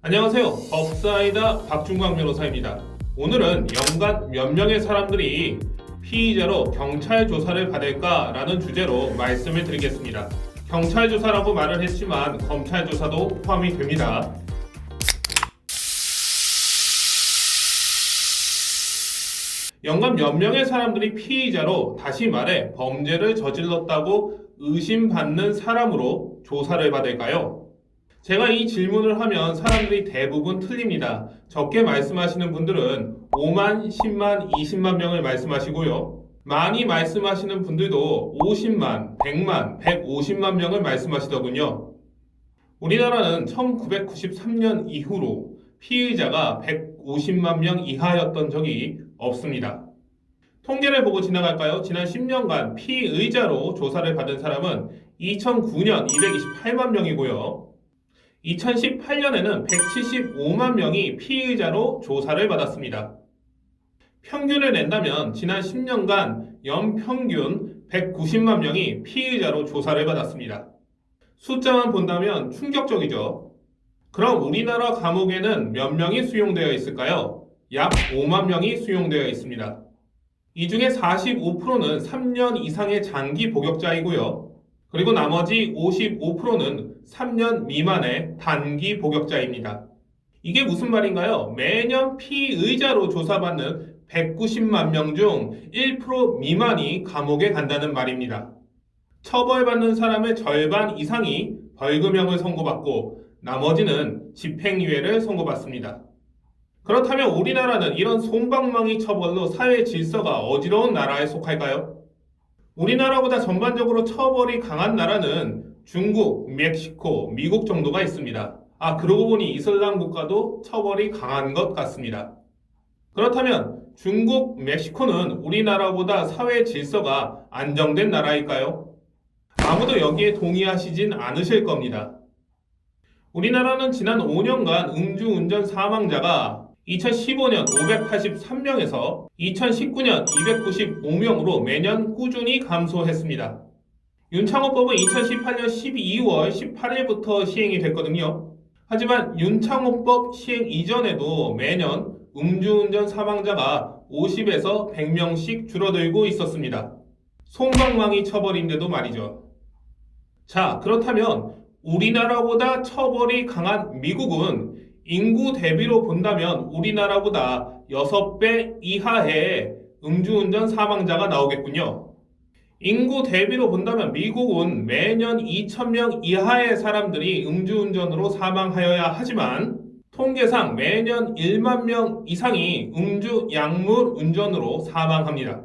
안녕하세요. 법사이다 박중광 변호사입니다. 오늘은 연간 몇 명의 사람들이 피의자로 경찰 조사를 받을까라는 주제로 말씀을 드리겠습니다. 경찰 조사라고 말을 했지만 검찰 조사도 포함이 됩니다. 연간 몇 명의 사람들이 피의자로, 다시 말해 범죄를 저질렀다고 의심받는 사람으로 조사를 받을까요? 제가 이 질문을 하면 사람들이 대부분 틀립니다. 적게 말씀하시는 분들은 5만, 10만, 20만 명을 말씀하시고요. 많이 말씀하시는 분들도 50만, 100만, 150만 명을 말씀하시더군요. 우리나라는 1993년 이후로 피의자가 150만 명 이하였던 적이 없습니다. 통계를 보고 지나갈까요? 지난 10년간 피의자로 조사를 받은 사람은 2009년 228만 명이고요. 2018년에는 175만 명이 피의자로 조사를 받았습니다. 평균을 낸다면 지난 10년간 연평균 190만 명이 피의자로 조사를 받았습니다. 숫자만 본다면 충격적이죠. 그럼 우리나라 감옥에는 몇 명이 수용되어 있을까요? 약 5만 명이 수용되어 있습니다. 이 중에 45%는 3년 이상의 장기 복역자이고요. 그리고 나머지 55%는 3년 미만의 단기 복역자입니다. 이게 무슨 말인가요? 매년 피의자로 조사받는 190만 명 중 1% 미만이 감옥에 간다는 말입니다. 처벌받는 사람의 절반 이상이 벌금형을 선고받고 나머지는 집행유예를 선고받습니다. 그렇다면 우리나라는 이런 솜방망이 처벌로 사회 질서가 어지러운 나라에 속할까요? 우리나라보다 전반적으로 처벌이 강한 나라는 중국, 멕시코, 미국 정도가 있습니다. 그러고 보니 이슬람 국가도 처벌이 강한 것 같습니다. 그렇다면 중국, 멕시코는 우리나라보다 사회 질서가 안정된 나라일까요? 아무도 여기에 동의하시진 않으실 겁니다. 우리나라는 지난 5년간 음주운전 사망자가 2015년 583명에서 2019년 295명으로 매년 꾸준히 감소했습니다. 윤창호법은 2018년 12월 18일부터 시행이 됐거든요. 하지만 윤창호법 시행 이전에도 매년 음주운전 사망자가 50에서 100명씩 줄어들고 있었습니다. 솜방망이 처벌인데도 말이죠. 자, 그렇다면 우리나라보다 처벌이 강한 미국은 인구 대비로 본다면 우리나라보다 6배 이하의 음주운전 사망자가 나오겠군요. 인구 대비로 본다면 미국은 매년 2,000명 이하의 사람들이 음주운전으로 사망하여야 하지만 통계상 매년 1만 명 이상이 음주 약물 운전으로 사망합니다.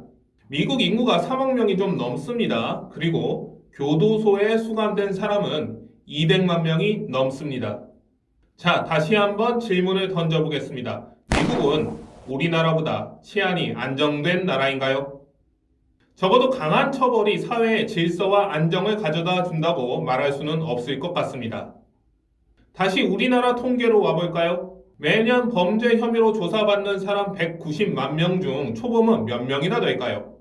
미국 인구가 3억 명이 좀 넘습니다. 그리고 교도소에 수감된 사람은 200만 명이 넘습니다. 자, 다시 한번 질문을 던져보겠습니다. 미국은 우리나라보다 치안이 안정된 나라인가요? 적어도 강한 처벌이 사회의 질서와 안정을 가져다 준다고 말할 수는 없을 것 같습니다. 다시 우리나라 통계로 와볼까요? 매년 범죄 혐의로 조사받는 사람 190만 명 중 초범은 몇 명이나 될까요?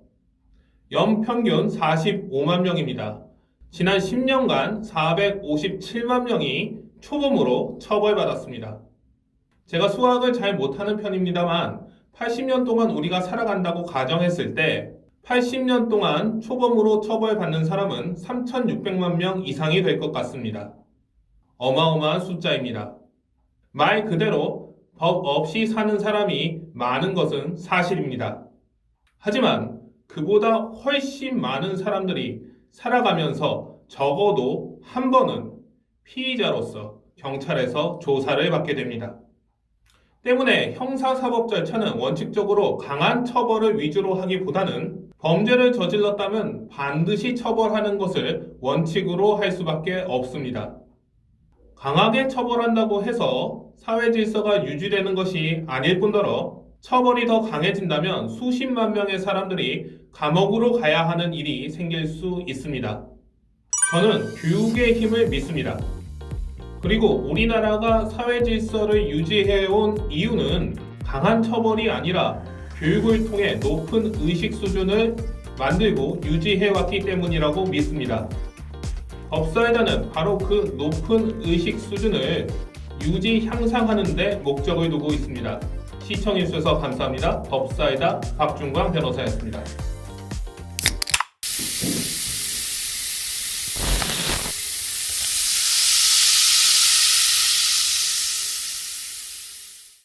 연평균 45만 명입니다. 지난 10년간 457만 명이 초범으로 처벌받았습니다. 제가 수학을 잘 못하는 편입니다만 80년 동안 우리가 살아간다고 가정했을 때 80년 동안 초범으로 처벌받는 사람은 3,600만 명 이상이 될 것 같습니다. 어마어마한 숫자입니다. 말 그대로 법 없이 사는 사람이 많은 것은 사실입니다. 하지만 그보다 훨씬 많은 사람들이 살아가면서 적어도 한 번은 피의자로서 경찰에서 조사를 받게 됩니다. 때문에 형사사법 절차는 원칙적으로 강한 처벌을 위주로 하기보다는 범죄를 저질렀다면 반드시 처벌하는 것을 원칙으로 할 수밖에 없습니다. 강하게 처벌한다고 해서 사회 질서가 유지되는 것이 아닐 뿐더러 처벌이 더 강해진다면 수십만 명의 사람들이 감옥으로 가야 하는 일이 생길 수 있습니다. 저는 교육의 힘을 믿습니다. 그리고 우리나라가 사회 질서를 유지해온 이유는 강한 처벌이 아니라 교육을 통해 높은 의식 수준을 만들고 유지해왔기 때문이라고 믿습니다. 법사이다는 바로 그 높은 의식 수준을 유지 향상하는 데 목적을 두고 있습니다. 시청해주셔서 감사합니다. 법사이다 박준광 변호사였습니다.